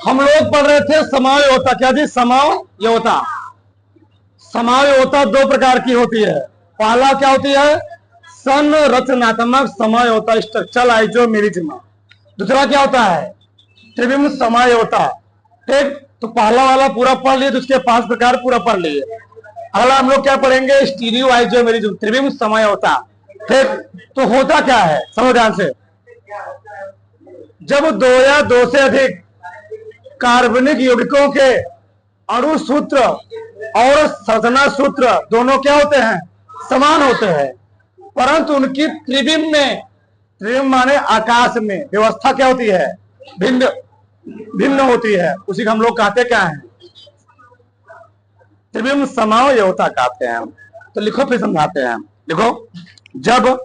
हम लोग पढ़ रहे थे समयोता। क्या जी? समयोता। समयोता दो प्रकार की होती है। पहला क्या होती है? संरचनात्मक समयोता, स्ट्रक्चरल आइसोमेरिज्म। दूसरा क्या होता है? त्रिविम समयोता। ठीक, तो पहला वाला पूरा पढ़ लिए, तो उसके 5 प्रकार पूरा पढ़ लिए। अगला हम लोग क्या पढ़ेंगे? स्टीरियो आइसोमेरिज्म, त्रिविम समयोता। ठीक, तो होता क्या है समझ ध्यान से। जब दो या दो से अधिक कार्बनिक यौगिकों के अणु सूत्र और संरचना सूत्र दोनों क्या होते हैं? समान होते हैं, परंतु उनकी त्रिविम में, त्रिविम माने आकाश में, व्यवस्था क्या होती है? भिन्न भिन्न होती है। उसी को हम लोग कहते क्या है? त्रिविम समयोता कहते हैं। तो लिखो, फिर समझाते हैं। देखो, जब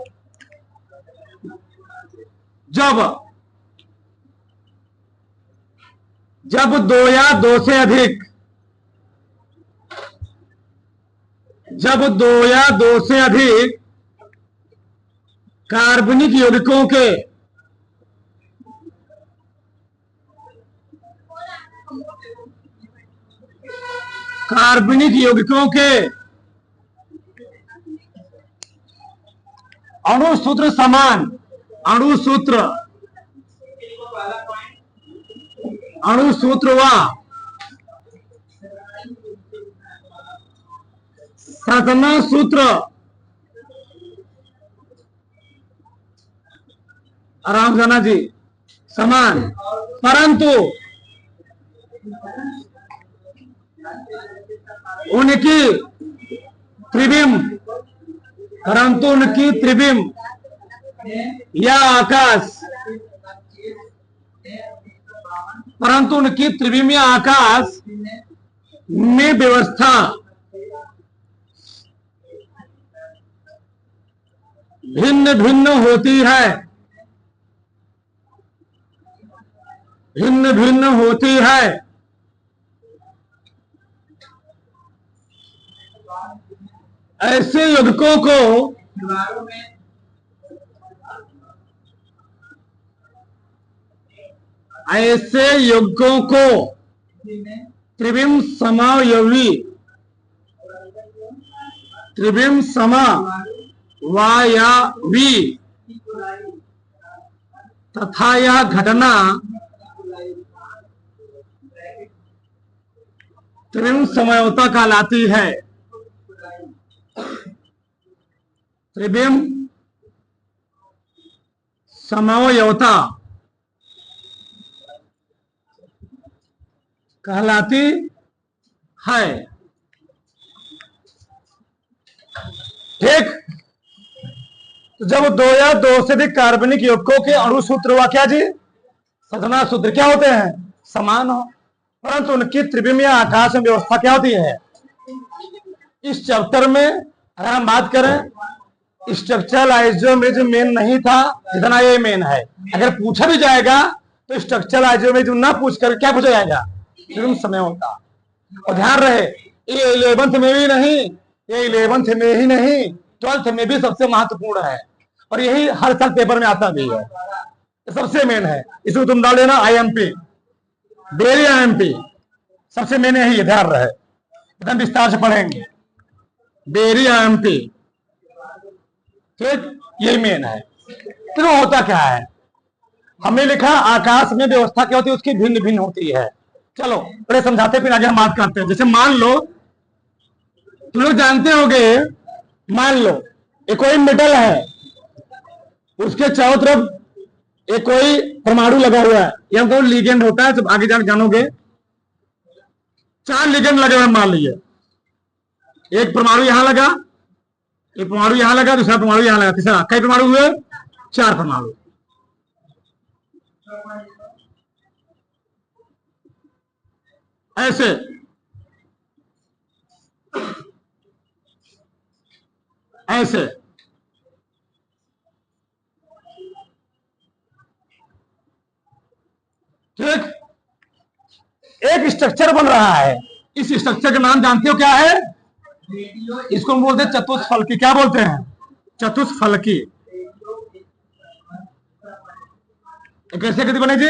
जब जब दो या दो से अधिक, जब दो या दो से अधिक कार्बनिक यौगिकों के अणुसूत्र समान, अणुसूत्र व संरचना सूत्र, आराम जाना जी, समान, परंतु उनकी त्रिविम या आकाश, में व्यवस्था भिन्न भिन्न होती है, ऐसे यौगिकों को त्रिविम समयवी तथा यह घटना त्रिविम समयोता कहलाती है। त्रिविम समयोता कहलाती है। ठीक, तो जब दो या दो से अधिक कार्बनिक यौगिकों के अणु सूत्र व क्या जी? संरचना सूत्र क्या होते हैं? समान हो, परंतु उनकी त्रिविम या आकाश में व्यवस्था क्या होती है? इस चैप्टर में अगर हम बात करें, स्ट्रक्चरल आइसोमेरिज्म मेन नहीं था जितना ये मेन है। अगर पूछा भी जाएगा तो स्ट्रक्चरल आइसोमेरिज्म ना पूछ कर क्या पूछा जाएगा? त्रिविम समयोता। और ध्यान रहे, ये 11th में भी नहीं, ये 11th में ही नहीं, 12th में भी सबसे महत्वपूर्ण है, और यही हर साल पेपर में आता भी है, सबसे मेन है। इसको तुम डाल लेना IMP, डेली IMP, सबसे मेन यही है, ध्यान रहे, एकदम विस्तार से पढ़ेंगे। डेली IMP, ठीक, यही मेन है। तो होता क्या है? हमने लिखा आकाश में व्यवस्था क्या होती है? उसकी भिन्न भिन्न होती है। चलो पहले समझाते फिर आगे हम बात करते हैं। जैसे मान लो, तुम लोग जानते होंगे, मान लो एक कोई मेटल है, उसके चारों तरफ एक कोई परमाणु लगा हुआ है, या कोई लिगेंड होता है, जब आगे जानोगे। 4 लिगेंड लगे हुए मान लीजिए, एक परमाणु यहां लगा, एक परमाणु यहां लगा, दूसरा परमाणु यहां लगा, तीसरा। कई परमाणु हुए? 4 परमाणु। ऐसे ऐसे ठीक, एक स्ट्रक्चर बन रहा है। इस स्ट्रक्चर का नाम जानते हो क्या है? इसको हम बोलते हैं चतुष्फलकी। क्या बोलते हैं? चतुष्फलकी। कैसे गति बनेगी?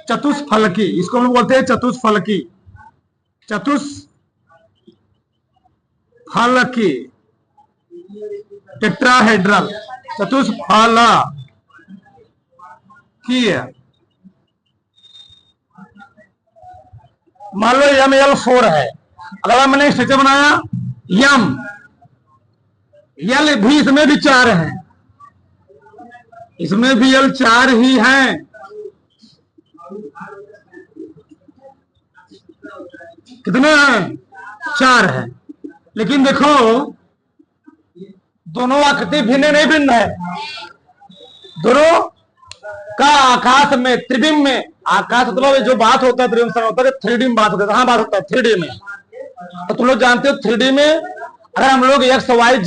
चतुष्फलकी, इसको हम बोलते हैं चतुष्फलकी, चतुष्फलकी, टेट्राहेड्रल, चतुष्फलकी है। मान लो ML4 है, अगर मैंने स्ट्रक्चर बनाया यम, यल भी इसमें भी 4 है, इसमें भी यल 4 ही है, कितने हैं? 4 है। लेकिन देखो दोनों आकृति भिन्न नहीं भिन्न है, दोनों का आकाश में त्रिबिंब में, आकाश मतलब जो बात होता है त्रिबिंब समय होता है, 3D में बात होता है, कहां बात होता है? 3D में। तो तुम लोग जानते हो 3D में अगर हम लोग एक्स वाई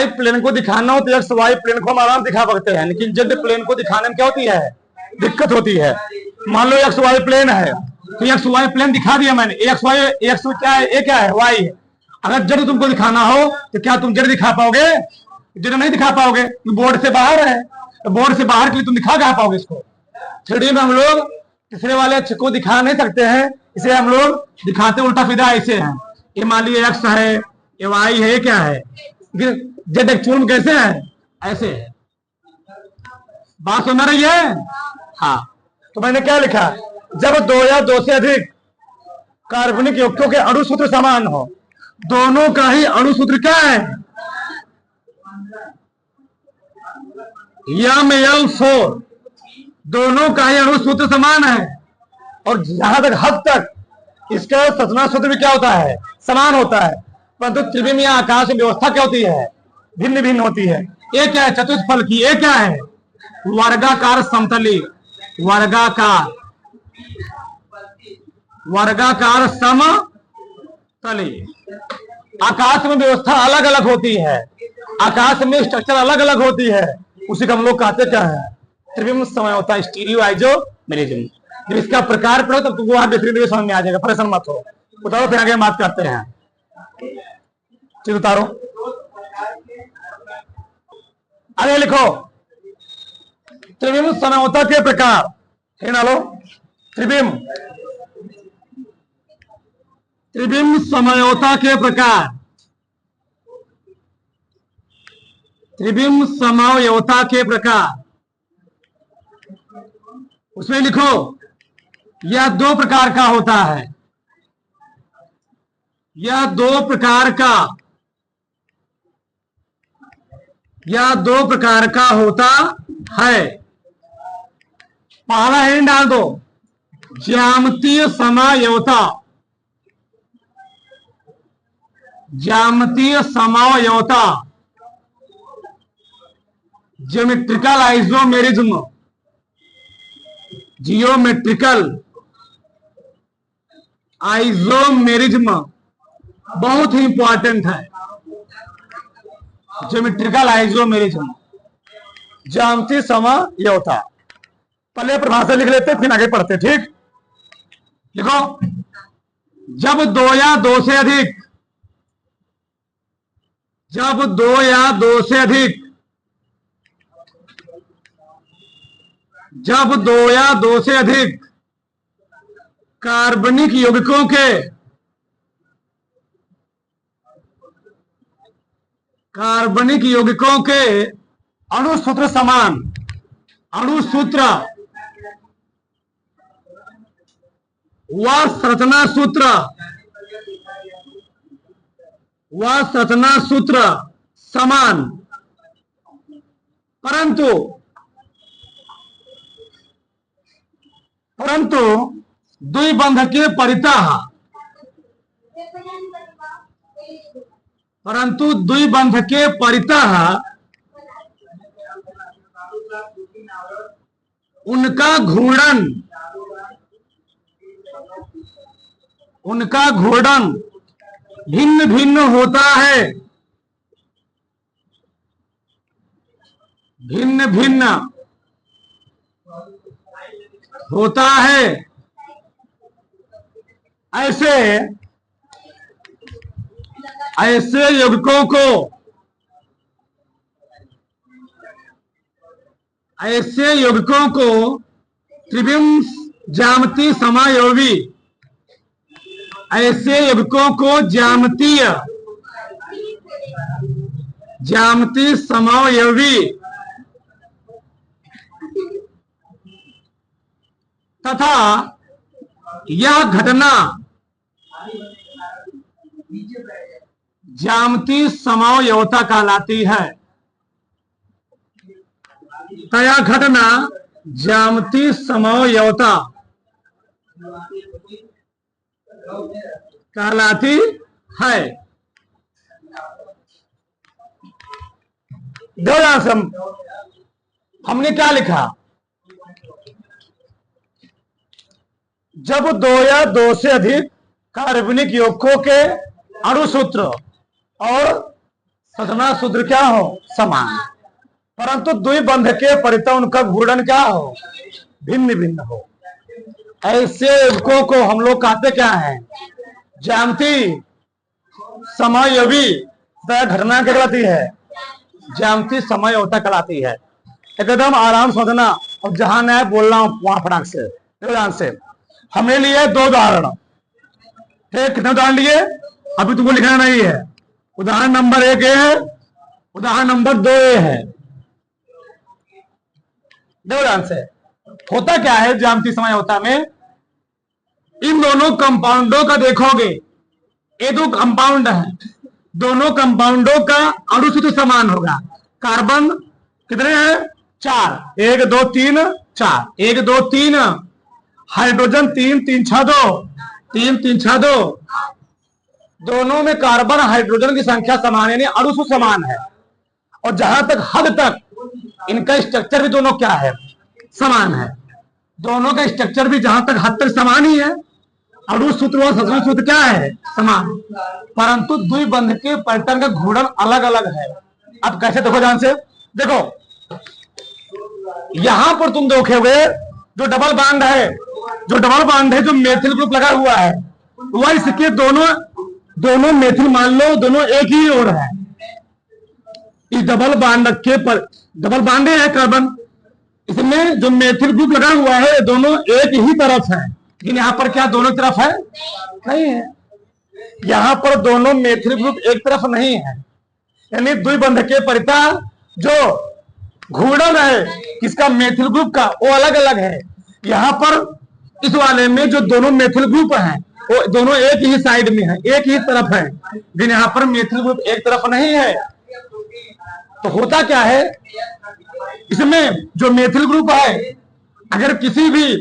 प्लेन को दिखाना हो तो एक्स वाई प्लेन को हम आराम दिखा सकते हैं, लेकिन जेड प्लेन को दिखाने में क्या होती है? दिक्कत होती है। मान लो एक्स वाई प्लेन है तो एक्स वाई प्लेन दिखा दिया मैंने, एक्स वाई, एक्स क्या है, ए क्या है, वाई है। अगर जेड तुमको दिखाना हो तो क्या तुम जेड दिखा पाओगे? जेड नहीं दिखा पाओगे, बोर्ड से बाहर है, तो बोर्ड से बाहर के लिए तुम दिखा कहां पाओगे इसको? 3D में हम लोग तीसरे वाले अक्ष को दिखा नहीं सकते हैं, इसे हम लोग दिखाते उल्टा सीधा ऐसे हैं। ये मान लीजिए एक्स है, ये वाई है, क्या है, जेड एक्चुअल में कैसे है? ऐसे है। बात सुन रही है? हाँ। तो मैंने क्या लिखा? जब 2 या 2 से अधिक कार्बनिक यौगिकों के अणु सूत्र समान हो, दोनों का ही अणु सूत्र क्या है? ML4, दोनों का ही अणु सूत्र समान है। और जहां तक हद तक इसका संरचना सूत्र भी क्या होता है? समान होता है, परंतु त्रिविम या आकाश में व्यवस्था क्या होती है? भिन्न भिन्न होती है। ये क्या है? चतुष्फलकी। ये क्या है? वर्गाकार समतली, वर्गाकार समतली। आकाश में व्यवस्था अलग अलग होती है, आकाश में स्ट्रक्चर अलग अलग होती है, उसी को हम लोग कहते क्या है? त्रिविम समय होता है, स्टीरियो आइसोमेरिज्म। जब इसका प्रकार पढ़ो तब तुमको वहां बेहतरीन समझ में आ जाएगा, परेशान मत हो। उतारो, फिर आगे बात करते हैं। चीज उतारो, आगे लिखो। त्रिविम समयोता के प्रकार है ना लो। त्रिविम समयोता के प्रकार, त्रिविम समयोता के प्रकार, उसमें लिखो यह 2 प्रकार का होता है, यह 2 प्रकार का, यह 2 प्रकार का होता है। पहला हेडिंग डाल दो, ज्यामितीय समयोता, ज्यामितीय समयोता, ज्योमेट्रिकल आइसोमेरिज्म, जियोमेट्रिकल आइसोमेरिज्म बहुत ही इंपॉर्टेंट है। ज्योमेट्रिकल आइसोमेरिज्म, ज्यामितीय समयोता। पहले परिभाषा लिख लेते फिर आगे पढ़ते, ठीक? लिखो, जब 2 या 2 से अधिक, जब 2 या 2 से अधिक, जब 2 या 2 से अधिक कार्बनिक यौगिकों के, कार्बनिक यौगिकों के अणु सूत्र समान, अणु सूत्र व संरचना सूत्र, व संरचना सूत्र समान, परंतु द्विबंध के परितः, परंतु द्विबंध के परितः उनका घूर्णन, उनका घूर्णन भिन्न भिन्न होता है, भिन्न भिन्न होता है। ऐसे ऐसे यौगिकों को, ऐसे यौगिकों को त्रिविम ज्यामिति समायोगी, ऐसे युग्कों को ज्यामिति समायोगी तथा यह घटना ज्यामिति समायोगिता कहलाती है। तया घटना ज्यामिति समायोगिता कहलाती है। हमने क्या लिखा? जब दो या दो से अधिक कार्बनिक यौगिकों के अणु सूत्र और साधना सूत्र क्या हो? समान, परंतु द्विबंध के परितः उनका घूर्णन क्या हो? भिन्न भिन्न हो। ऐसे यौगिकों को हम लोग कहते क्या है? ज्यामिति समायोगी घटना कहलाती है, ज्यामिति समायोगिता कहलाती है। एकदम आराम समझना और जहां मैं बोल रहा हूं वहां फटाक से ध्यान से। हमने लिए दो उदाहरण, कितने उदाहरण लिए? अभी तुमको लिखना नहीं है। उदाहरण नंबर 1 है, उदाहरण नंबर 2 है। ध्यान से। होता क्या है ज्यामिति समायोगिता में? इन दोनों कंपाउंडों का देखोगे, ये दो कंपाउंड है, दोनों कंपाउंडों का अणु सूत्र समान होगा। कार्बन कितने हैं? 4, 1 2 3 4, 1 2 3। हाइड्रोजन 3 3 6 2, 3 3 6 2। दोनों में कार्बन हाइड्रोजन की संख्या समान यानी अणु सूत्र समान है। और जहां तक हद तक इनका स्ट्रक्चर भी दोनों क्या है? समान है। दोनों का स्ट्रक्चर भी जहां तक हद तक समान ही है। अणु सूत्र और साधना सूत्र क्या है? समान, परंतु द्विबंध के पैटर्न का घूर्णन अलग अलग है। अब कैसे? देखो ध्यान से देखो, यहां पर तुम देखोगे जो डबल बॉन्ड है, जो मेथिल ग्रुप लगा हुआ है, वह इसके दोनों मेथिल मान लो, दोनों एक ही ओर है। इस डबल बॉन्ड के पर डबल बॉन्ड है कार्बन, इसमें जो मेथिल ग्रुप लगा हुआ है दोनों एक ही तरफ है। लेकिन यहाँ पर क्या दोनों तरफ है? नहीं है। यहाँ पर दोनों मेथिल ग्रुप एक तरफ नहीं है, यानी द्विबंध के परितः जो घूर्णन है किसका? मेथिल ग्रुप का, वो अलग अलग है। यहाँ पर इस वाले में जो दोनों मेथिल ग्रुप हैं वो दोनों एक ही साइड में है, एक ही तरफ है। लेकिन यहाँ पर मेथिल ग्रुप एक तरफ नहीं है। तो होता क्या है, इसमें जो मेथिल ग्रुप है, अगर किसी भी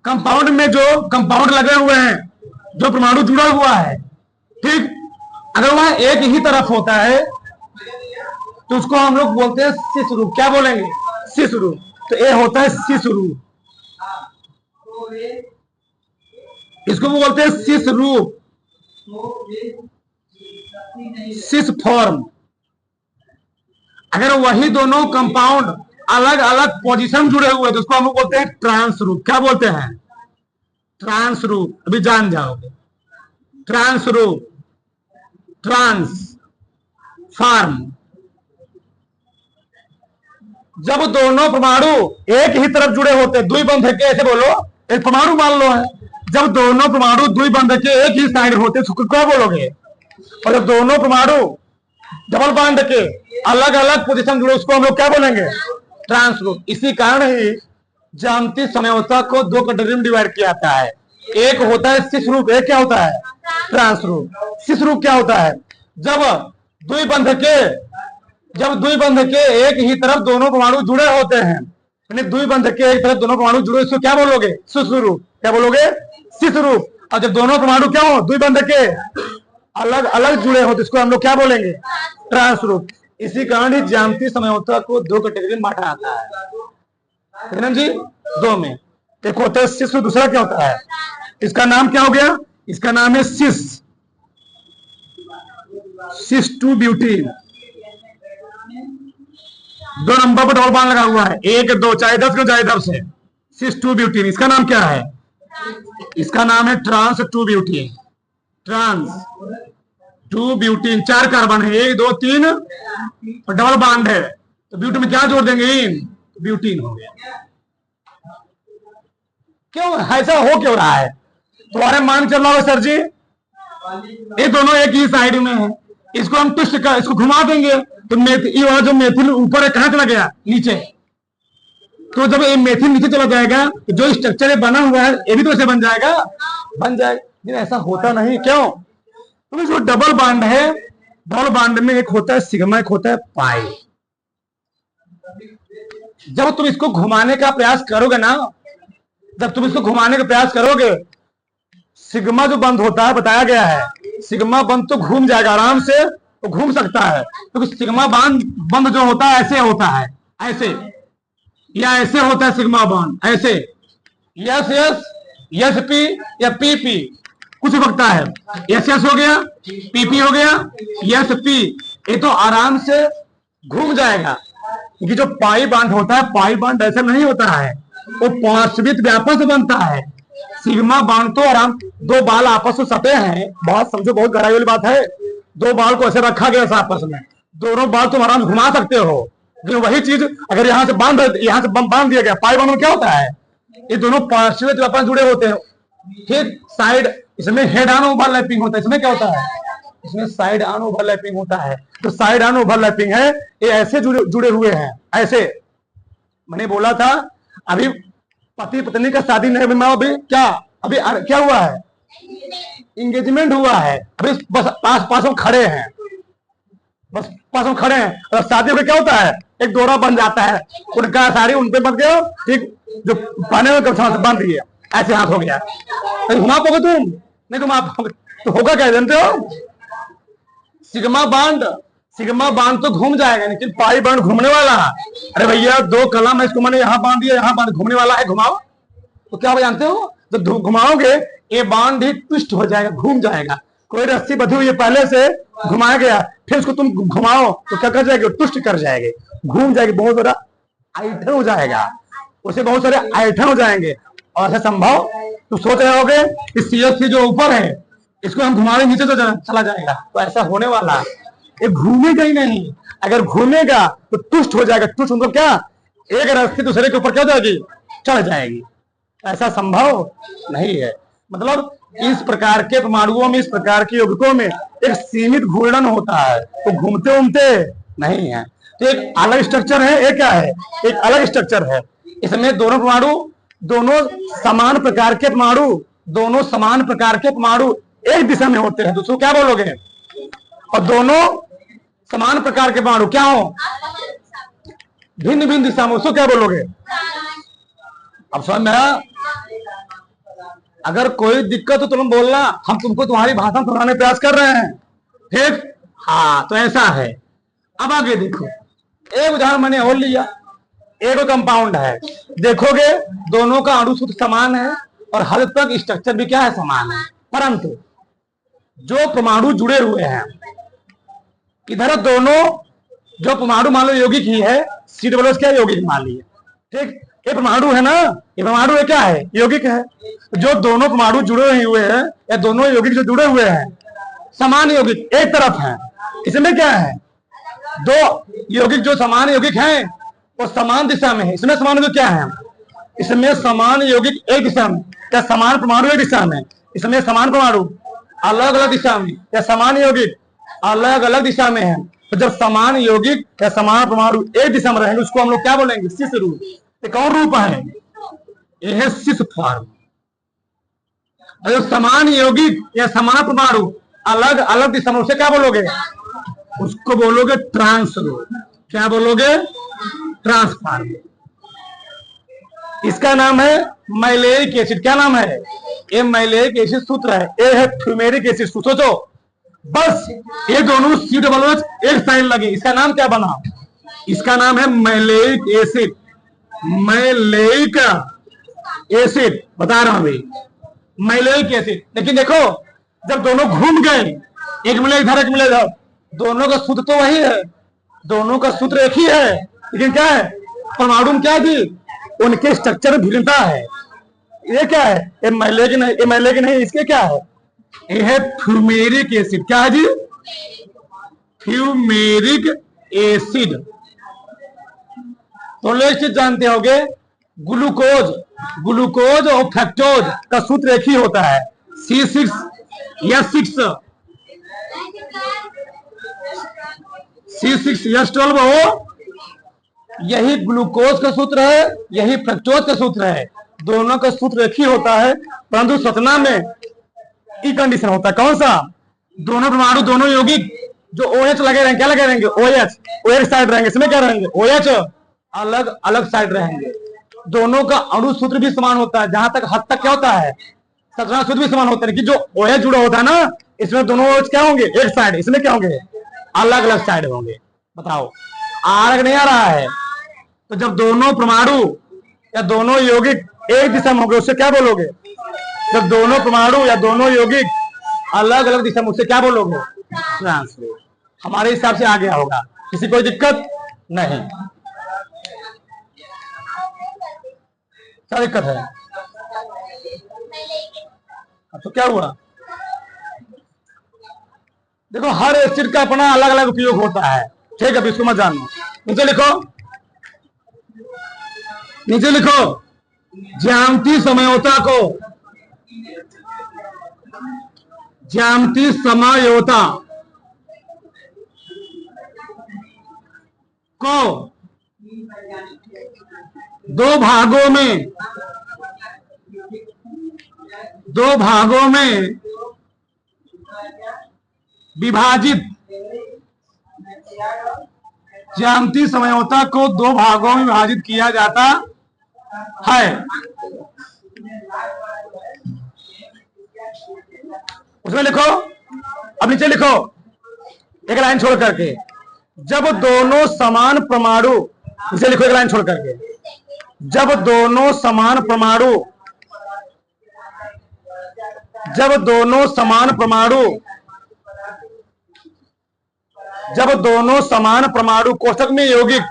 कंपाउंड में जो कंपाउंड लगे हुए हैं, जो परमाणु जुड़ा हुआ है, ठीक, अगर वह एक ही तरफ होता है तो उसको हम लोग बोलते हैं सिस रूप। क्या बोलेंगे? सिस रूप। तो ये होता है सिस रूप, इसको बोलते हैं सिस रूप, सिस फॉर्म। अगर वही दोनों कंपाउंड अलग अलग पोजीशन जुड़े हुए तो उसको हम लोग बोलते हैं ट्रांस रूप। क्या बोलते हैं? ट्रांस रूप। अभी जान जाओगे। ट्रांस रूप, ट्रांस फॉर्म। जब दोनों परमाणु एक ही तरफ जुड़े होते, द्विबंध के, ऐसे बोलो, एक परमाणु मान लो है, जब दोनों परमाणु द्विबंध के एक ही साइड होते तो क्या बोलोगे? और जब दोनों परमाणु डबल बॉन्ड के अलग अलग पोजीशन जुड़े उसको हम लोग क्या बोलेंगे? ट्रांस रूप। इसी कारण ही ज्यामिति समायोगिता को दो कैटेगरी में डिवाइड किया जाता है। एक होता है सिस रूप, एक क्या होता है? ट्रांस रूप। सिस रूप क्या होता है? जब द्विबंध के एक ही तरफ दोनों परमाणु जुड़े होते हैं, यानी द्विबंध के एक तरफ दोनों परमाणु जुड़े, इसको क्या बोलोगे? सिस रूप। क्या बोलोगे? सिस रूप। और जब दोनों परमाणु क्या हो? द्विबंध के अलग अलग जुड़े हो तो इसको हम लोग क्या बोलेंगे? ट्रांस रूप। इसी कारण ही ज्यामिति समायोगिता को दो कैटेगरी में बांटा जाता है जी, दो में। एक होता है सिस, दूसरा क्या होता है? इसका नाम क्या हो गया? इसका नाम है सिस, सिस 2 ब्यूटीन। 2 नंबर पर डबल बॉन्ड लगा हुआ है, 1 2, चाहे 10 चाहे 10 है। Cis 2 butene. इसका नाम क्या है? इसका नाम है trans 2 butene. Trans 2 butene. 4 carbon है, 1 2 3 और डबल बॉन्ड है, तो ब्यूटीन में क्या जोड़ देंगे? इन। ब्यूटीन हो गया। क्यों ऐसा हो क्यों रहा है? तुम्हारे मान चल रहा हो सर जी, ये दोनों एक ही साइड में है, इसको हम ट्विस्ट कर, इसको घुमा देंगे तो ये वाला जो मेथिल ऊपर है कहां चला गया? नीचे। तो जब ये मेथिल नीचे चला जाएगा तो जो स्ट्रक्चर बना हुआ है ये भी तो ऐसे बन जाएगा, बन जाएगा। लेकिन ऐसा होता नहीं, क्यों? तो जो डबल बॉन्ड है, डबल बॉन्ड में एक होता है सिग्मा, एक होता है पाई। जब तुम इसको घुमाने का प्रयास करोगे ना, जब तुम इसको घुमाने का प्रयास करोगे, सिग्मा जो बंद होता है, बताया गया है सिग्मा बंद तो घूम जाएगा आराम से, तो घूम सकता है, क्योंकि सिग्मा बंद जो होता है ऐसे होता है, ऐसे या ऐसे होता है सिग्मा बॉन्ड, ऐसे यस यस यस पी या पी पी कुछ वक्त है, यस यस हो गया, पी पी हो गया, यस पी, ये तो आराम से घूम जाएगा। क्योंकि जो पाई बॉन्ड होता है, पाई बॉन्ड ऐसा नहीं होता है, वो पार्श्विक व्यापक से बनता है। सिग्मा बॉन्ड तो आराम, दो बाल आपस में सटे हैं, बहुत समझो, बहुत गहराई वाली बात है, दो बाल को ऐसे रखा गया आपस में, दोनों बाल तुम आराम घुमा सकते हो। लेकिन वही चीज अगर यहाँ से बांध दिया गया, पाई बॉन्ड में क्या होता है, ये दोनों पार्श्विक व्यापक जुड़े होते हैं, ठीक साइड, इसमें हेड ऑन ओवरलैपिंग होता है, इसमें क्या होता है, इसमें साइड ऑन ओवरलैपिंग होता है। तो साइड ऑन ओवरलैपिंग है, ये ऐसे जुड़े हुए हैं, ऐसे। मैंने बोला था अभी पति पत्नी का शादी नहीं हुआ, अभी क्या हुआ है, इंगेजमेंट हुआ है, अभी बस पास में खड़े हैं, बस पास में खड़े हैं, और शादी में क्या होता है, एक डोरा बन जाता है, उनका साड़ी उन पे बन गया, ठीक, जो पाने में बन रही है, ऐसे हाथ हो गया, तो घुमा पाओगे तुम? नहीं घुमा पाओगे, तो होगा क्या जानते हो? सिग्मा बांध तो घूम जाएगा, लेकिन पाई बांध घूमने वाला है। अरे भैया दो कलम है, इसको मैंने यहाँ बांध दिया, यहाँ बांध, घूमने वाला है, घुमाओ। तो क्या आप जानते हो, जब घुमाओगे ये बांध ही ट्विस्ट हो जाएगा, घूम जाएगा। कोई रस्सी बंधी हुई है पहले से, घुमाया गया, फिर उसको तुम घुमाओ तो क्या कर जाएगी, ट्विस्ट कर जाएगी, घूम जाएगी, बहुत बड़ा आइटन हो जाएगा, उसे बहुत सारे आइटन हो जाएंगे। और ऐसा संभव तो सोच रहे होगे कि CFC जो ऊपर है इसको हम घुमाने नीचे तो चला जाएगा, तो ऐसा होने वाला, ये घूमेगा ही नहीं। अगर घूमेगा तो ट्विस्ट हो जाएगा, ट्विस्ट मतलब क्या, एक रस्सी दूसरे के ऊपर क्या जाएगी, चढ़ जाएगी, ऐसा संभव नहीं है। मतलब इस प्रकार के परमाणुओं में, इस प्रकार के यौगिकों में एक सीमित घूर्णन होता है, तो घूमते नहीं है। तो एक अलग स्ट्रक्चर है, एक क्या है, एक अलग स्ट्रक्चर है। इसमें दोनों परमाणु, दोनों समान प्रकार के परमाणु, दोनों समान प्रकार के परमाणु एक दिशा में होते हैं, दूसरों क्या बोलोगे, और दोनों समान प्रकार के परमाणु क्या हो, भिन्न भिन्न दिशा में, उसको क्या बोलोगे? अब समझ में, अगर कोई दिक्कत हो तो तुम बोलना, हम तुमको तुम्हारी भाषा सुनाने प्रयास कर रहे हैं, ठीक? हाँ, तो ऐसा है। अब आगे देखो, एक उदाहरण मैंने और लिया, एक कंपाउंड है, देखोगे दोनों का अणु सूत्र समान है और हद तक स्ट्रक्चर भी क्या है, समान है, परंतु जो परमाणु जुड़े हुए हैं, इधर दोनों जो परमाणु मान लो यौगिक ही है, C क्या यौगिक मान लिया, ठीक, ये परमाणु है ना, ये परमाणु है क्या है, यौगिक है। जो दोनों परमाणु जुड़े हुए हैं या दोनों यौगिक जो जुड़े हुए हैं, समान यौगिक एक तरफ है, इसमें क्या है, दो यौगिक जो समान यौगिक हैं वो समान दिशा में है, इसमें समान यौगिक क्या है, इसमें समान यौगिक एक दिशा में, या समान परमाणु एक दिशा में, इसमें समान परमाणु अलग अलग दिशा में, या समान यौगिक अलग अलग दिशा में है। तो जब समान यौगिक या समान परमाणु एक दिशा में रहेंगे उसको हम लोग क्या बोलेंगे, सिस रूप। एक और रूप है, यह है सिस फॉर्म। अगर समान यौगिक या समान परमाणु अलग अलग दिशा में, उसे क्या बोलोगे, उसको बोलोगे ट्रांस रूप। क्या बोलोगे, ट्रांसफॉर्म। इसका नाम है मैलेइक एसिड। क्या नाम है, ये मैलेइक एसिड सूत्र है, ये है फ्यूमेरिक एसिड सूत्र। सोचो बस ये दोनों COOH एक साइड लगे, इसका नाम क्या बना, इसका नाम है मैलेइक एसिड। मैलेइक एसिड बता रहा हूं अभी, मैलेइक एसिड। लेकिन देखो जब दोनों घूम गए, एक मिले इधर एक मिले इधर, दोनों का सूत्र तो वही है, दोनों का सूत्र एक ही है, लेकिन क्या है, परमाणु में क्या थी, उनके स्ट्रक्चर में भिन्नता है। ये क्या है, ये मैलेइक नहीं, इसके क्या है, ये है फ्यूमेरिक एसिड। क्या है जी, फ्यूमेरिक एसिड। तो लोग चीज जानते होंगे, ग्लूकोज ग्लूकोज और फ्रक्टोज का सूत्र एक ही होता है, C6H6 C6H12 हो। यही ग्लूकोज का सूत्र है, यही फ्रक्टोज का सूत्र है, दोनों का सूत्र एक ही होता है, परंतु संरचना में ई कंडीशन होता है। कौन सा? दोनों परमाणु, दोनों यौगिक जो OH लगे रहेंगे, क्या लगे रहेंगे? OH साइड रहेंगे, इसमें क्या रहेंगे? OH अलग अलग साइड रहेंगे। दोनों का अणु सूत्र भी समान होता है, जहां तक हद तक क्या होता है, संरचना सूत्र भी समान होता है, कि जो OH जुड़ा होता है ना, इसमें दोनों OH क्या होंगे? एक साइड, इसमें क्या होंगे? अलग अलग साइड होंगे। बताओ, आरग नहीं आ रहा है? तो जब दोनों परमाणु या दोनों यौगिक एक दिशा में होंगे, उससे क्या बोलोगे? जब दोनों परमाणु या दोनों यौगिक अलग अलग दिशा में, उससे क्या बोलोगे? ट्रांसलेट। हमारे हिसाब से आ गया होगा, किसी कोई दिक्कत नहीं। क्या दिक्कत है? तो क्या हुआ? देखो, हर एसिड का अपना अलग अलग उपयोग होता है, ठीक है? इसको मत जानो। नीचे लिखो, नीचे लिखो, ज्यामितीय समयोता को, ज्यामितीय समयोता को दो भागों में विभाजित, ज्यामितीय समयोता को दो भागों में विभाजित किया जाता है। उसमें लिखो, अब नीचे लिखो एक लाइन छोड़ करके, जब दोनों समान परमाणु, नीचे लिखो एक लाइन छोड़ करके, जब दोनों समान परमाणु, जब दोनों समान परमाणु, जब दोनों समान परमाणु कोष्ठक में यौगिक,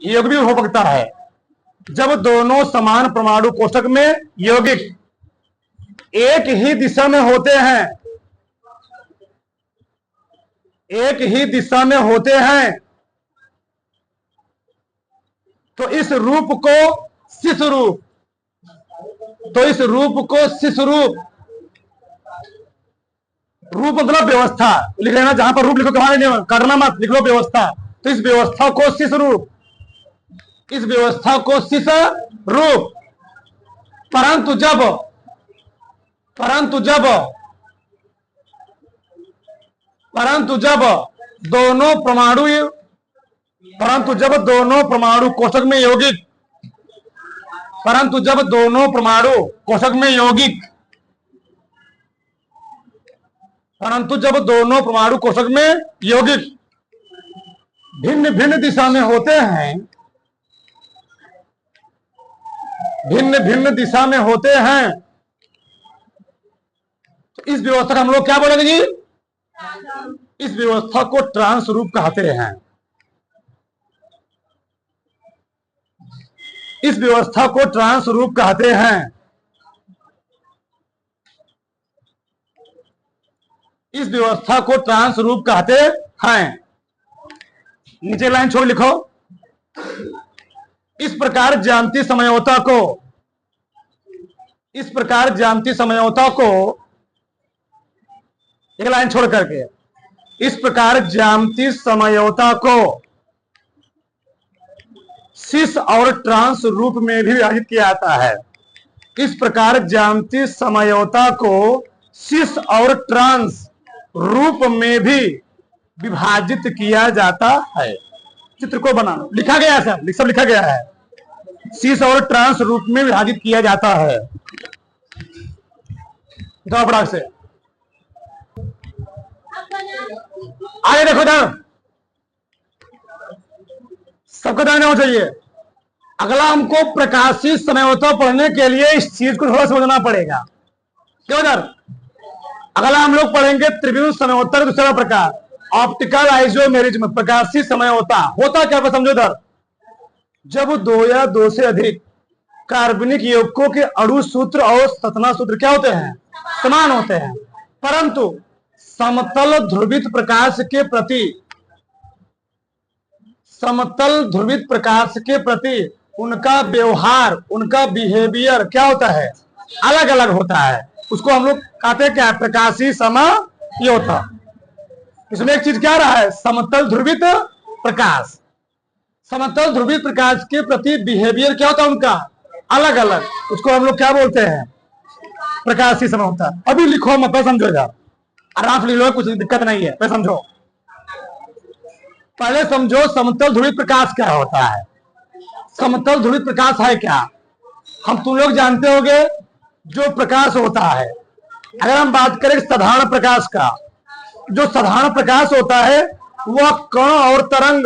योग भी हो सकता है, जब दोनों समान परमाणु कोष्ठक में यौगिक एक ही दिशा में होते हैं, एक ही दिशा में होते हैं, तो इस रूप को शिश रूप, तो इस रूप को शिश रूप, रूप मतलब व्यवस्था लिख लेना, जहां पर रूप लिखो कहां करना मत, लिख लो व्यवस्था। तो इस व्यवस्था को शिश रूप, इस व्यवस्था को शिश रूप, परंतु जब, परंतु जब, परंतु जब दोनों परमाणु, परंतु जब दोनों परमाणु कोष्ठक में यौगिक, परंतु जब दोनों परमाणु कोष्ठक में यौगिक, परंतु जब दोनों परमाणु कोष्ठक में यौगिक भिन्न भिन्न दिशा में होते हैं, भिन्न भिन्न दिशा में होते हैं, तो इस व्यवस्था को हम लोग क्या बोलेंगे जी? इस व्यवस्था को ट्रांस रूप कहते हैं। इस व्यवस्था को ट्रांस रूप कहते हैं। इस व्यवस्था को ट्रांस रूप कहते हैं। नीचे लाइन छोड़ लिखो, इस प्रकार ज्यामितीय समयोता को, इस प्रकार ज्यामितीय समयोता को, एक लाइन छोड़ करके, इस प्रकार ज्यामितीय समयोता को शिश और ट्रांस रूप में भी विभाजित किया जाता है। इस प्रकार ज्यामितीय समयोता को शिश और ट्रांस रूप में भी विभाजित किया जाता है। चित्र को बनाना, लिखा गया है सर, सब लिखा गया है, शिश और ट्रांस रूप में विभाजित किया जाता है। बड़ा से आगे देखो इधर, सबको ध्यान होना चाहिए। अगला हमको प्रकाशीय समयोता पढ़ने के लिए इस चीज को थोड़ा समझना पड़ेगा। क्यों इधर? अगला हम लोग पढ़ेंगे त्रिविम समयोता का दूसरा प्रकार, ऑप्टिकल आइसोमेरिज्म। प्रकाशीय समयोता होता क्या है समझो इधर, जब दो या दो से अधिक कार्बनिक यौगिकों के अणु सूत्र और संरचना सूत्र क्या होते हैं? समान होते हैं, परंतु समतल ध्रुवित प्रकाश के प्रति, समतल ध्रुवित प्रकाश के प्रति उनका व्यवहार, उनका बिहेवियर क्या होता है, अलग अलग होता है। उसको हम लोग कहते हैं क्या, प्रकाशीय समयोता। इसमें एक चीज क्या रहा है, समतल ध्रुवित प्रकाश। समतल ध्रुवित प्रकाश के प्रति बिहेवियर क्या होता है उनका, अलग अलग। उसको हम लोग क्या बोलते हैं, प्रकाशीय समयोता। अभी लिखो, मतलब समझो जा, आराम से लिख लो, कुछ दिक्कत नहीं है, मैं समझो। पहले समझो समतल ध्रुवित प्रकाश क्या होता है। समतल ध्रुवित प्रकाश है क्या, हम तुम लोग जानते होंगे। जो प्रकाश होता है, अगर हम बात करें साधारण प्रकाश का, जो साधारण प्रकाश होता है वह कण और तरंग,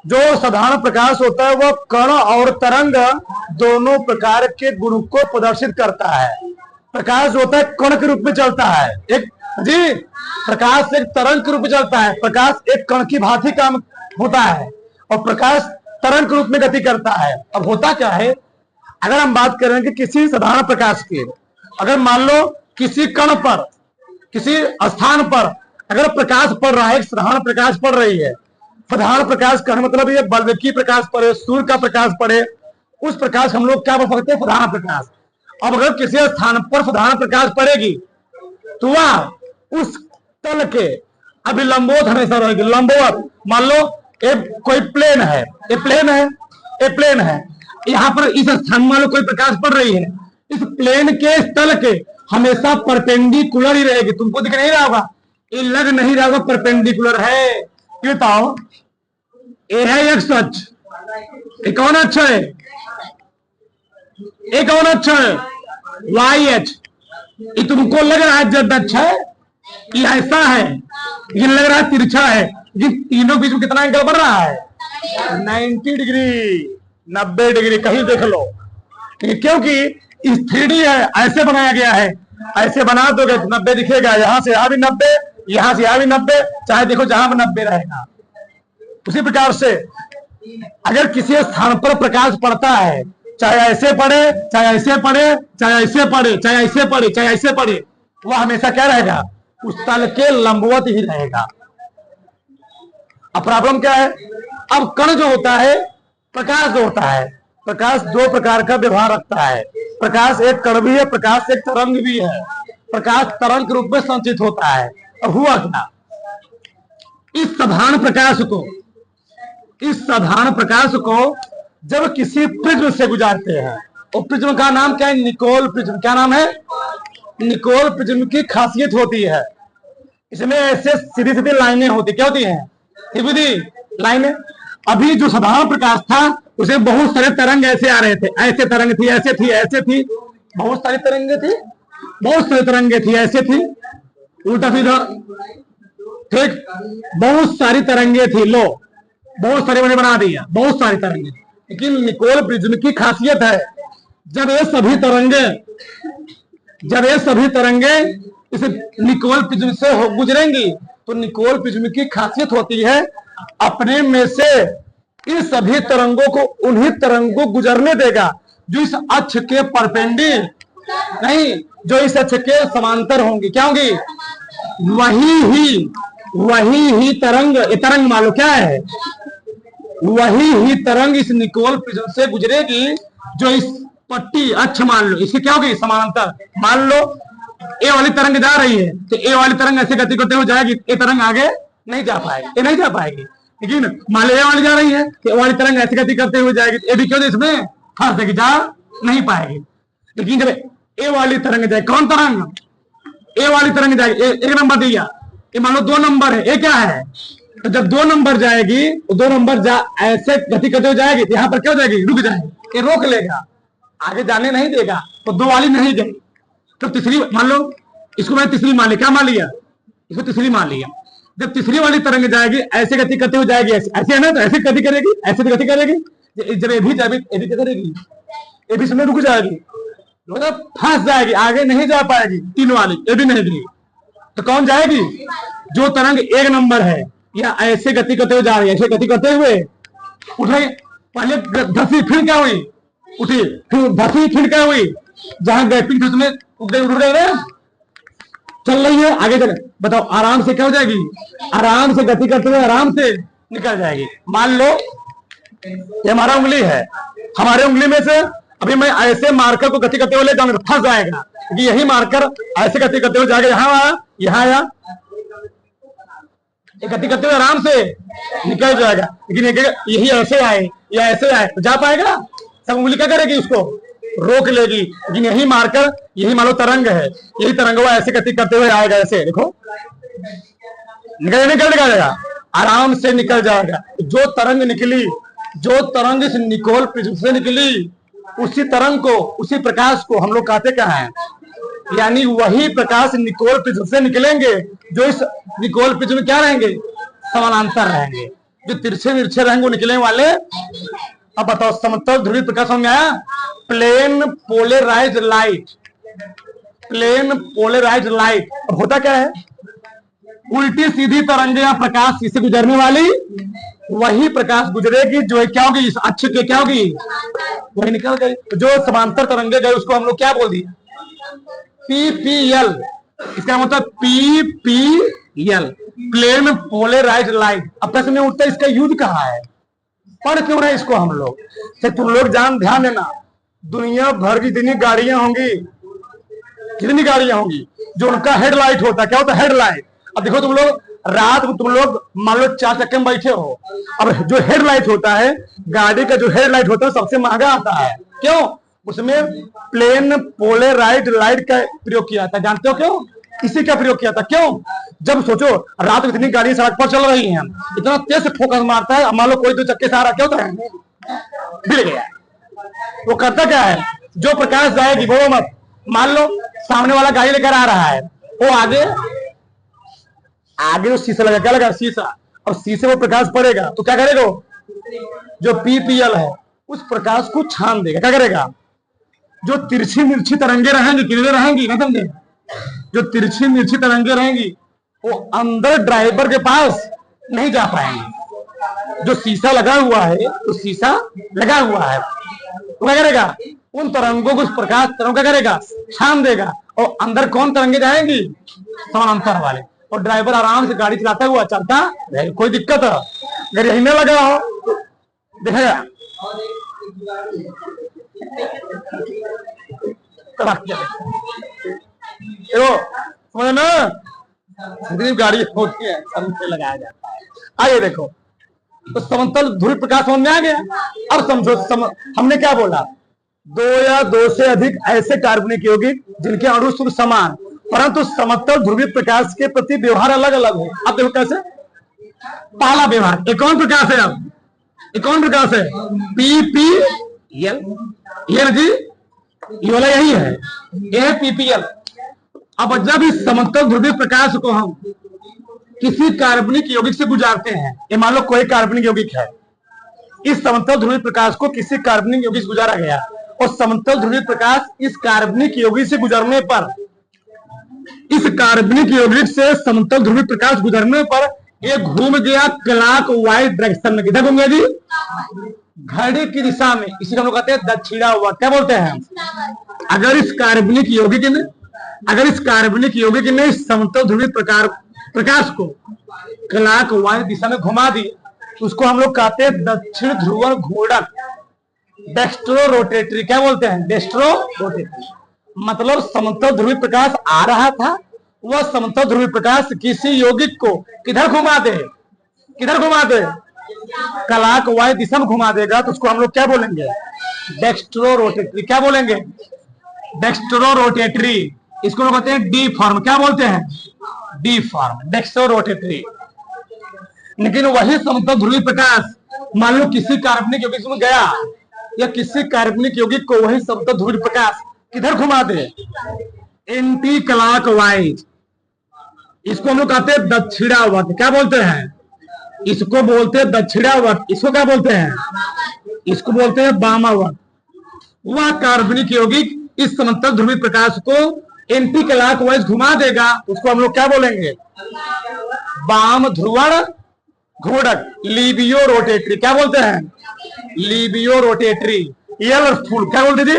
जो साधारण प्रकाश होता है वह कण और तरंग दोनों प्रकार के गुण को प्रदर्शित करता है। प्रकाश होता है कण के रूप में चलता है, एक जी, प्रकाश एक तरंग के रूप में चलता है। प्रकाश एक कण की भांति काम होता है और प्रकाश तरंग के रूप में गति करता है। अब होता क्या है, अगर हम बात करें कि किसी साधारण प्रकाश की, अगर मान लो किसी कण पर, किसी स्थान पर अगर प्रकाश पड़ रहा है, साधारण प्रकाश पड़ रही है, साधारण प्रकाश का मतलब ये बल्ब की प्रकाश पड़े, सूर्य का प्रकाश पड़े, उस प्रकाश हम लोग क्या बोल सकते हैं, साधारण प्रकाश। अब अगर किसी स्थान पर साधारण प्रकाश पड़ेगी तो वह उस तल के अभिलंबोत हमेशा रहेगी, लंबवत। मान लो एक कोई प्लेन है, ये प्लेन है, ये प्लेन है, यहाँ पर इस स्थान में मान लो कोई प्रकाश पड़ रही है, इस प्लेन के तल के हमेशा परपेंडिकुलर ही रहेगी। तुमको दिख नहीं रहा होगा, ये लग नहीं रहा होगा परपेंडिकुलर है। ये बताओ, ये है एक्स अक्ष, ये कौन अक्ष है, ये कौन अक्ष है, वाई अक्ष। ये तुमको लग रहा है जड अक्ष है, ये ऐसा है, ये लग रहा है तिरछा है, लेकिन तीनों बीच में कितना एंगल बढ़ रहा है, 90 डिग्री, 90 डिग्री, कहीं देख लो। क्योंकि इस 3D है, ऐसे बनाया गया है, ऐसे बना दोगे तो 90 दिखेगा, यहां से यहां भी 90, यहां से यहां भी 90, चाहे देखो जहां पर 90 रहेगा। उसी प्रकार से अगर किसी स्थान पर प्रकाश पड़ता है, चाहे ऐसे पड़े, चाहे ऐसे पड़े, चाहे ऐसे पड़े, चाहे ऐसे पड़े, चाहे ऐसे पड़े, वह हमेशा क्या रहेगा, उस तल के लंबवत ही रहेगा। अब प्रॉब्लम क्या है, अब कण जो होता है, प्रकाश जो होता है, प्रकाश दो प्रकार का व्यवहार रखता है। प्रकाश एक कण भी है, प्रकाश एक तरंग भी है। प्रकाश तरंग के रूप में संचित होता है। अब हुआ क्या, इस साधारण प्रकाश को, इस साधारण प्रकाश को जब किसी प्रिज्म से गुजारते हैं, और प्रिज्म का नाम क्या है, निकोल प्रिज्म। क्या नाम है, निकोल प्रिज्म की खासियत होती है, इसमें ऐसे सीधी सीधी लाइनें होती, क्या होती हैं, सीधी लाइनें। अभी जो साधारण प्रकाश था उसे बहुत सारे तरंग ऐसे आ रहे थे, ऐसे तरंग थी, ऐसे थी, ऐसे थी, बहुत सारी तरंगे थी, बहुत सारी तरंगे थी, ऐसे थी, उल्टा सीधा, ठीक, बहुत सारी तरंगे थी। लो, बहुत सारे मैंने बना दिया, बहुत सारी तरंगे। लेकिन निकोल प्रिज्म की खासियत है, जब ये सभी तरंगे इस निकोल प्रिज्म से गुजरेंगी तो निकोल प्रिज्म की खासियत होती है अपने में से इन सभी तरंगों को, उन्हीं तरंगों को गुजरने देगा जो इस अक्ष के परपेंडिकुलर नहीं, जो इस अक्ष के समांतर होंगी। क्या होंगी, वही ही तरंग, ये तरंग मान लो क्या है, वही ही तरंग इस निकोल प्रिज्म से गुजरेगी जो इस पट्टी अक्ष मान लो इसकी क्या होगी, समांतर। मान लो ए वाली तरंग जा रही है तो ए वाली तरंग ऐसे गति करते हुए जाएगी, ए तरंग आगे नहीं जा पाएगी, ये नहीं जा पाएगी। लेकिन मान लो ए वाली जा रही है तो ए वाली तरंग ऐसे गति करते हुए जाएगी, ए भी क्यों इसमें फंस जाएगी, जा नहीं पाएगी। लेकिन जब ए वाली तरंग जाए, कौन तरंग, ए वाली तरंग जाएगी, एक नंबर दिया, ये मान लो 2 नंबर है, ए क्या है, तो जब 2 नंबर जाएगी तो 2 नंबर ऐसे गति करते हुए जाएगी, तो यहाँ पर क्या हो जाएगी, रुक जाएगी, ये रोक लेगा, आगे जाने नहीं देगा। तो 2 वाली नहीं गई तो तीसरी, मान लो इसको मैंने तीसरी मान लिया, क्या मान लिया, इसको तीसरी मान लिया। जब तीसरी वाली तरंग जाएगी ऐसे गति करते हुए जाएगी, ऐसे है ना, तो ऐसे गति करेगी, ऐसे भी गति करेगी। जब ये भी जाएगी, ये भी क्या करेगी, ये भी समय रुक जाएगी, मतलब फंस जाएगी, आगे नहीं जा पाएगी। 3 वाली ये भी नहीं गई तो कौन जाएगी, जो तरंग 1 नंबर है या ऐसे गति करते हुए जा रही है, ऐसे गति करते हुए उठे, पहले धसी, फिर क्या हुई, उठी, फिर धसी, फिर क्या हुई, जहां गैपिंग थी उसमें उठ गए, चल रही है आगे चले, बताओ आराम से क्या हो जाएगी, आराम से गति करते हुए आराम से निकल जाएगी। मान लो ये हमारा उंगली है, हमारे उंगली में से अभी मैं ऐसे मार्कर को गति करते हुए ले जाऊंगा फंस जाएगा, क्योंकि यही मार्कर ऐसे गति करते हुए जाएगा, यहाँ आया, यहाँ आया, गति करते हुए आराम से निकल जाएगा। लेकिन यही ऐसे आए या ऐसे आए तो जा पाएगा? सब उंगली क्या करेगी? उसको रोक लेगी। लेकिन यही मार्कर, यही मान लो तरंग है, यही तरंग वो ऐसे गति करते हुए आएगा, ऐसे देखो निकल जाएगा, आराम से निकल जाएगा। जो तरंग निकली, जो तरंग इस निकोल प्रिज्म से निकली, उसी तरंग को, उसी प्रकाश को हम लोग कहते क्या है? यानी वही प्रकाश निकोल प्रिज्म से निकलेंगे जो इस निकोल प्रिज्म में क्या रहेंगे? समानांतर रहेंगे। जो तिरछे निर्छे रहेंगे वो निकलने वाले। अब बताओ, समतल ध्रुवीय प्रकाश समझ में आया? Plane polarised light, plane polarised light. अब होता क्या है? उल्टी सीधी तरंगे या प्रकाश से गुजरने वाली वही प्रकाश गुजरेगी जो क्या होगी? इस अक्ष के क्या होगी? वही निकल गई। जो समांतर तरंगे गए उसको हम लोग क्या बोल दिए? पीपीएल। इसका मतलब पीपीएल, प्लेन पोलराइज्ड लाइट। अब प्रश्न में उठता है इसका यूज कहाँ है? पढ़ क्यों रहे इसको हम लोग? तो तुम लोग ध्यान देना, दुनिया भर की जितनी गाड़ियां होंगी, कितनी गाड़ियां होंगी, जो उनका हेडलाइट होता है, क्या होता है? हेडलाइट। अब देखो तुम लोग रात को, तुम लोग मान लो 4 चक्के में बैठे हो, अब जो हेडलाइट होता है, गाड़ी का जो हेडलाइट होता है सबसे महंगा आता है। क्यों? उसमें प्लेन पोलराइज्ड लाइट का प्रयोग किया था। जानते हो क्यों? इसी का प्रयोग किया था। क्यों? जब सोचो रात को इतनी गाड़ी सड़क पर चल रही हैं, इतना तेज से फोकस मारता है, मान लो कोई 2 चक्के से आ रहा, क्या होता है? भिड़ गया। वो करता क्या है? जो प्रकाश जाएगी, बोलो मत, मान लो सामने वाला गाड़ी लेकर आ रहा है, वो आगे वो शीशा लगा, क्या लगा? शीशा। और शीशे में प्रकाश पड़ेगा तो क्या करेगा? जो पीपीएल है उस प्रकाश को छान देगा। क्या करेगा? जो तिरछी मिर्ची तरंगे रहेंगी, कितने रहेंगी ना, समझे? जो तिरछी मिर्ची तरंगे रहेंगी वो अंदर ड्राइवर के पास नहीं जा पाएंगे। जो शीशा लगा हुआ है, तो शीशा लगा हुआ है, तो क्या करेगा? उन तरंगों को, उस प्रकाश तरंगों क्या करेगा? छान देगा। और अंदर कौन तरंगे जाएंगी? समानांतर वाले। और ड्राइवर आराम से गाड़ी चलाता हुआ चलता रहेगा, कोई दिक्कत है? अगर यही ना लगा हो देखेगा समझ ना, गाड़ी होती है सब लगाया जाता है। आइए देखो, तो समतल ध्रुवीय प्रकाश समझ में आ गया। अब समझो, हमने क्या बोला? 2 या 2 से अधिक ऐसे कार्बनिक यौगिक जिनके अणु शुद्ध समान, परंतु समतल ध्रुवीय प्रकाश के प्रति व्यवहार अलग अलग है। अब देखो कैसे? पहला व्यवहार, एक कौन प्रकाश है? अब एक कौन प्रकाश है? पीपीएल। ये जी, ये वाला यही है, ये पीपीएल। अब जब इस समतल ध्रुवीय प्रकाश को हम किसी कार्बनिक यौगिक से गुजारते हैं, ये मान लो कोई कार्बनिक यौगिक है, इस समतल ध्रुवीय प्रकाश को किसी कार्बनिक यौगिक से गुजारा गया, और समतल ध्रुवीय प्रकाश इस कार्बनिक यौगिक से गुजरने पर, इस कार्बनिक यौगिक से समतल ध्रुवीय प्रकाश गुजरने पर ये घूम गया क्लॉकवाइज डायरेक्शन में। किधर घूम गया जी? घड़ी की दिशा में। इसी को हम लोग कहते हैं दक्षिणावर्त। क्या बोलते हैं? अगर इस कार्बनिक यौगिक ने इस समतल ध्रुवीय प्रकाश को क्लॉकवाइज दिशा में घुमा दी, उसको हम लोग कहते हैं दक्षिण ध्रुव घूर्णक, डेक्स्ट्रो रोटेटरी। क्या बोलते हैं? Dextro rotatory. मतलब समतल ध्रुवीय प्रकाश आ रहा था, वह समतल ध्रुवीय प्रकाश किसी यौगिक को किधर घुमा दे? किधर घुमा दे? क्लॉकवाइज दिशा में घुमा देगा, तो उसको हम लोग क्या बोलेंगे? Dextro rotatory. क्या बोलेंगे? Dextro rotatory. इसको लोग कहते हैं डी फॉर्म। क्या बोलते हैं? D form, dextro rotatory. लेकिन वही समतल ध्रुवीय प्रकाश मान लो किसी कार्बनिक यौगिक में गया, या किसी कार्बनिक यौगिक को वही समतल ध्रुवीय प्रकाश किधर घुमा दे? Anti clockwise. इसको हम लोग कहते हैं दक्षिणावर्त। क्या बोलते हैं? इसको बोलते हैं दक्षिणावर्त। इसको क्या बोलते हैं? इसको बोलते हैं वामावर्त। वह कार्बनिक यौगिक इस समतल ध्रुवीय प्रकाश को एंटी क्लॉकवाइज घुमा देगा, उसको हम लोग क्या बोलेंगे? वाम ध्रुवण घूर्णक, लिबियो रोटेटरी। क्या बोलते हैं? लिबियो रोटेटरी। यल फुल। क्या बोलते थे?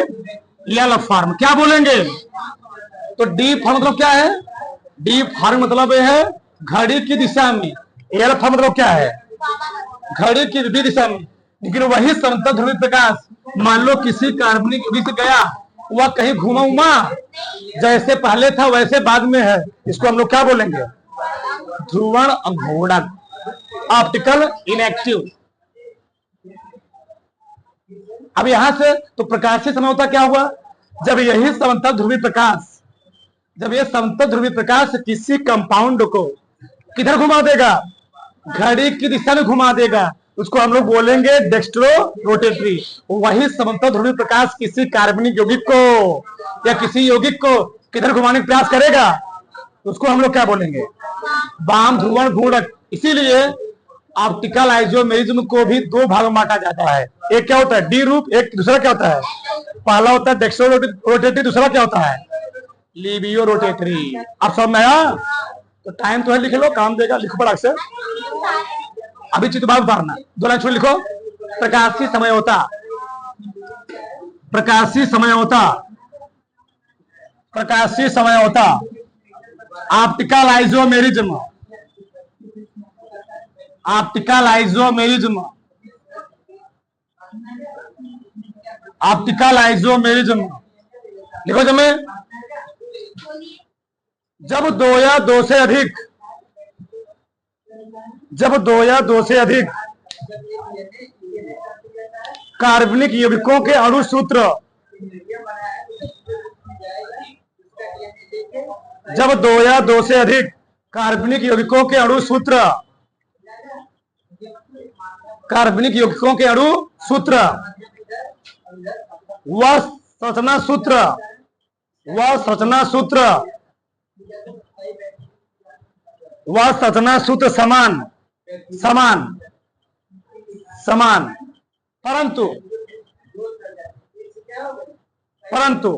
यल फॉर्म। क्या बोलेंगे? तो डी फॉर्म मतलब क्या है? डी फॉर्म मतलब यह है घड़ी की दिशा में। एल फॉर्म मतलब क्या है? घड़ी की विपरीत दिशा में। लेकिन वही समतल ध्रुवीय प्रकाश मान लो किसी कार्बनिक युग्म से गया, वह कहीं घुमा उमा, जैसे पहले था वैसे बाद में है, इसको हम लोग क्या बोलेंगे? ध्रुवण अघूर्णक, ऑप्टिकल इनएक्टिव। अब यहां से तो प्रकाशीय समझौता क्या हुआ? जब यही समतल ध्रुवीय प्रकाश, जब यह समतल ध्रुवीय प्रकाश किसी कंपाउंड को किधर घुमा देगा? घड़ी की दिशा में घुमा देगा, उसको हम लोग बोलेंगे डेक्स्ट्रो रोटेटरी। वही समतल ध्रुवीय प्रकाश किसी कार्बनिक यौगिक को या किसी यौगिक को किधर घुमाने का प्रयास करेगा, उसको हम लोग क्या बोलेंगे? वाम ध्रुवण घूर्णक। इसीलिए ऑप्टिकल आइसोमेरिज्म को भी दो भागों में बांटा जाता है। एक क्या होता है? डी रूप, एक दूसरा क्या होता है? पहला होता है डेक्स्ट्रो रोटेटरी, दूसरा क्या होता है? लिबियो रोटेटरी। अब सब में आया? तो टाइम तो है, लिख लो, काम देगा, लिखो पड़ाक से। अभी चित्रभाग उतारना, दो लाइन छोड़ लिखो। प्रकाशीय समझौता, प्रकाशीय समझौता, प्रकाशीय समझौता, optical isomerism, optical isomerism, optical isomerism लिखो। जब दो या दो से अधिक, जब दो या दो से अधिक कार्बनिक यौगिकों के अणु सूत्र, जब दो या दो से अधिक कार्बनिक यौगिकों के अणु सूत्र, कार्बनिक यौगिकों के अणु सूत्र व संरचना सूत्र, व संरचना सूत्र, व संरचना सूत्र समान, समान, समान, परंतु परंतु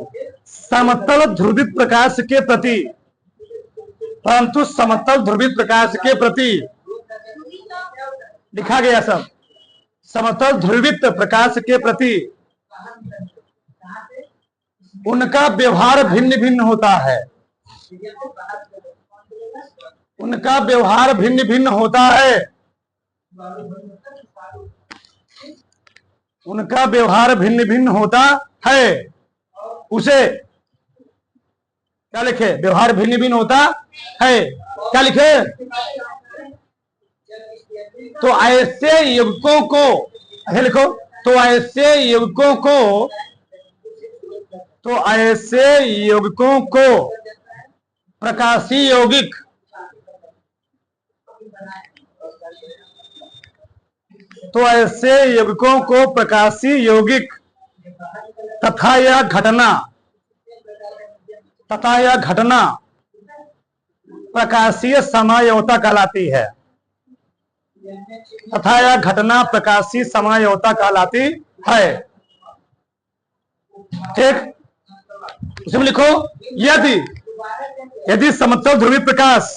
समतल ध्रुवित प्रकाश के प्रति, परंतु समतल ध्रुवित प्रकाश के प्रति लिखा गया सब, समतल ध्रुवित प्रकाश के प्रति उनका व्यवहार भिन्न भिन्न होता है, उनका व्यवहार भिन्न भिन्न होता है, उनका व्यवहार भिन्न भिन्न होता है। उसे क्या लिखे? व्यवहार भिन्न भिन्न होता है, क्या लिखे? तो ऐसे यौगिकों को ऐसे लिखो, तो ऐसे यौगिकों को, तो ऐसे यौगिकों को प्रकाशीय यौगिक, तो ऐसे यौगिकों को प्रकाशीय यौगिक तथा यह घटना, तथा यह घटना प्रकाशीय समझौता कहलाती है, तथा यह घटना प्रकाशीय समझौता कहलाती है। ठीक, उसमें लिखो यदि, यदि समतल ध्रुवीय प्रकाश,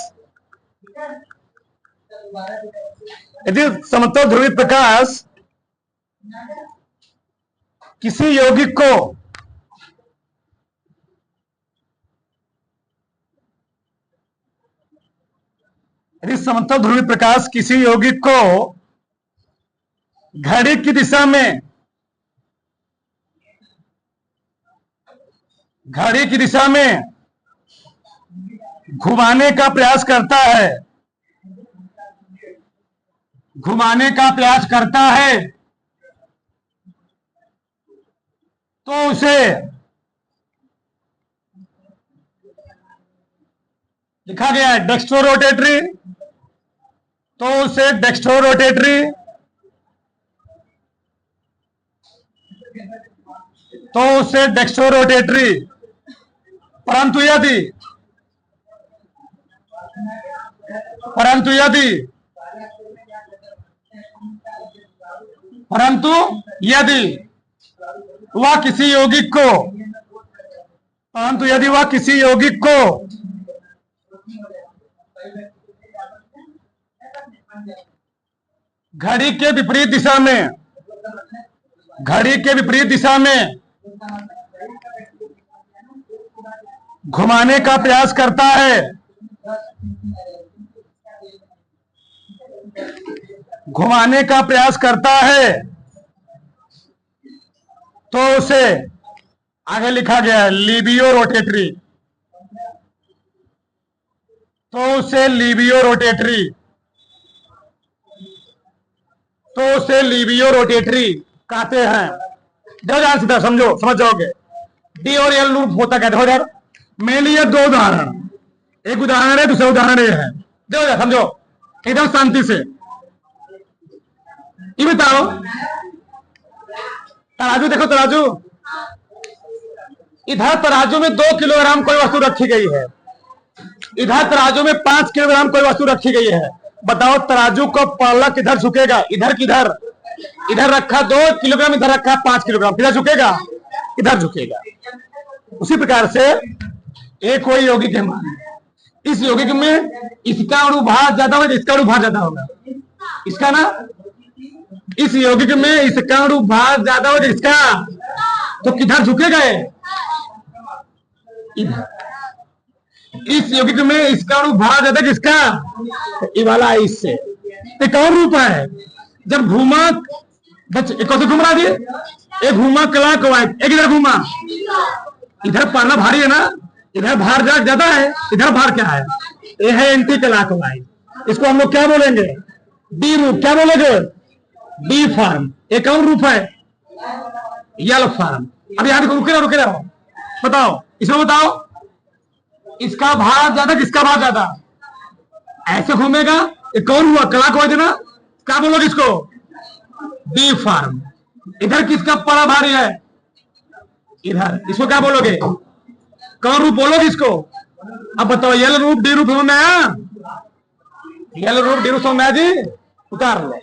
यदि समतल ध्रुवीय प्रकाश किसी यौगिक को, यदि समतल ध्रुवीय प्रकाश किसी यौगिक को घड़ी की दिशा में, घड़ी की दिशा में घुमाने का प्रयास करता है, घुमाने का प्रयास करता है, तो उसे लिखा गया है डेक्स्ट्रो रोटेटरी, तो उसे डेक्स्ट्रो रोटेटरी, तो उसे डेक्स्ट्रो रोटेटरी। परंतु यदि, परंतु यदि, परंतु यदि वह किसी यौगिक को, परंतु यदि वह किसी यौगिक को घड़ी के विपरीत दिशा में, घड़ी के विपरीत दिशा में घुमाने का प्रयास करता है, घुमाने का प्रयास करता है, तो उसे आगे लिखा गया है लिबियो रोटेटरी, तो उसे लिबियो रोटेटरी, तो उसे लिबियो रोटेटरी कहते हैं। देखो ध्यान से समझो, समझ जाओगे। डी और एल लूप होता क्या, देखो यार मेरे लिए दो उदाहरण, एक उदाहरण है, दूसरा उदाहरण ये है। देखो यार समझो एकदम शांति से। ये बताओ तराजू देखो, तराजू, इधर तराजू में 2 किलोग्राम कोई वस्तु रखी गई है, इधर तराजू में 5 किलोग्राम कोई वस्तु रखी गई है। बताओ तराजू को पल्ला किधर झुकेगा, इधर किधर, इधर रखा 2 किलोग्राम, इधर रखा 5 किलोग्राम, किधर झुकेगा, इधर झुकेगा। उसी प्रकार से एक कोई यौगिक है, मान इस यौगिक में इसका अणुभार ज्यादा होगा, इसका अणुभार ज्यादा होगा, इसका ना, इस यौगिक में इसका अणुभार ज्यादा होगा, इसका, तो किधर झुकेगा इधर। इस यौगिक में इसका अणुभार ज्यादा किसका, ये वाला इससे। एक और रूप है, जब घूमा, कौन घूम रहा है, एक घूमा क्लॉकवाइज, एक इधर घूमा, इधर पाना भारी है ना, इधर भार ज्यादा है, इधर भार क्या है, ये है एंटी क्लॉकवाइज। इसको हम लोग क्या बोलेंगे, डी रूप। क्या बोलेंगे, डी फॉर्म। एक और रूप है यल फॉर्म। अब यहां रुके रहो, बताओ इसमें, बताओ इसका भार ज्यादा, किसका भार ज्यादा, ऐसे घूमेगा। एक और हुआ क्लॉकवाइज ना, क्या बोलोगे इसको, डी फॉर्म। इधर किसका बड़ा भारी है, इधर, इसको क्या बोलोगे, कौन रूप बोलोगे इसको। अब बताओ यल रूप डी रूप समझ में आया, यल रूप डी रूप समझ में आया जी, उतार लो।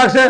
से